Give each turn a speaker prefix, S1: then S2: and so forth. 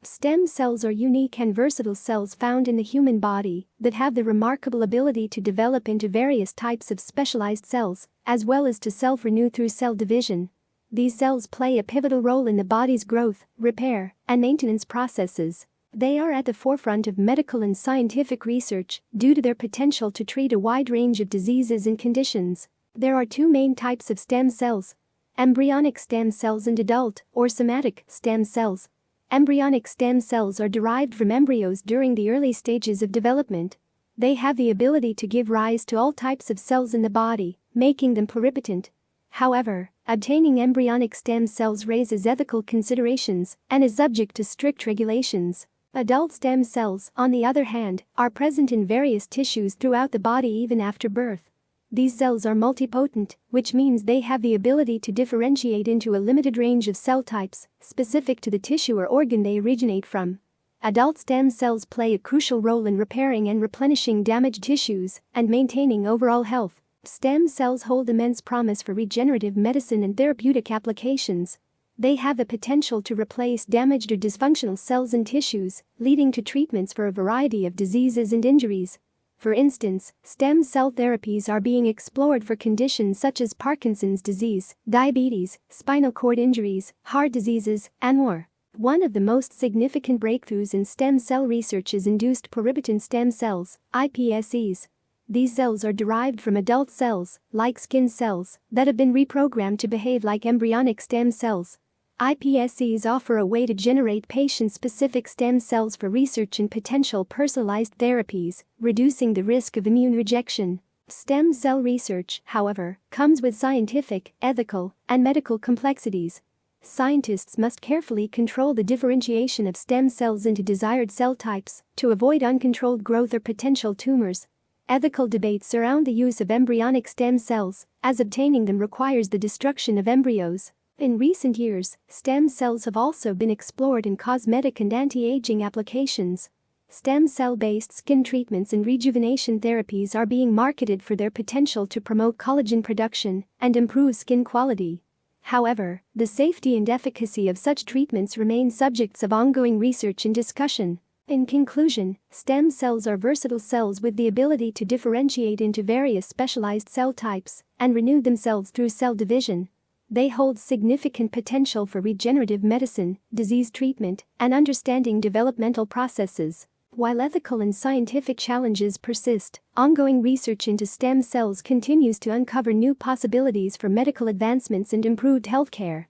S1: Stem cells are unique and versatile cells found in the human body that have the remarkable ability to develop into various types of specialized cells, as well as to self-renew through cell division. These cells play a pivotal role in the body's growth, repair, and maintenance processes. They are at the forefront of medical and scientific research due to their potential to treat a wide range of diseases and conditions. There are two main types of stem cells: embryonic stem cells and adult, or somatic, stem cells. Embryonic stem cells are derived from embryos during the early stages of development. They have the ability to give rise to all types of cells in the body, making them pluripotent. However, obtaining embryonic stem cells raises ethical considerations and is subject to strict regulations. Adult stem cells, on the other hand, are present in various tissues throughout the body even after birth. These cells are multipotent, which means they have the ability to differentiate into a limited range of cell types, specific to the tissue or organ they originate from. Adult stem cells play a crucial role in repairing and replenishing damaged tissues and maintaining overall health. Stem cells hold immense promise for regenerative medicine and therapeutic applications. They have the potential to replace damaged or dysfunctional cells and tissues, leading to treatments for a variety of diseases and injuries. For instance, stem cell therapies are being explored for conditions such as Parkinson's disease, diabetes, spinal cord injuries, heart diseases, and more. One of the most significant breakthroughs in stem cell research is induced pluripotent stem cells, iPSCs. These cells are derived from adult cells, like skin cells, that have been reprogrammed to behave like embryonic stem cells. iPSCs offer a way to generate patient-specific stem cells for research and potential personalized therapies, reducing the risk of immune rejection. Stem cell research, however, comes with scientific, ethical, and medical complexities. Scientists must carefully control the differentiation of stem cells into desired cell types to avoid uncontrolled growth or potential tumors. Ethical debates surround the use of embryonic stem cells, as obtaining them requires the destruction of embryos. In recent years, stem cells have also been explored in cosmetic and anti-aging applications. Stem cell-based skin treatments and rejuvenation therapies are being marketed for their potential to promote collagen production and improve skin quality. However, the safety and efficacy of such treatments remain subjects of ongoing research and discussion. In conclusion, stem cells are versatile cells with the ability to differentiate into various specialized cell types and renew themselves through cell division. They hold significant potential for regenerative medicine, disease treatment, and understanding developmental processes. While ethical and scientific challenges persist, ongoing research into stem cells continues to uncover new possibilities for medical advancements and improved healthcare.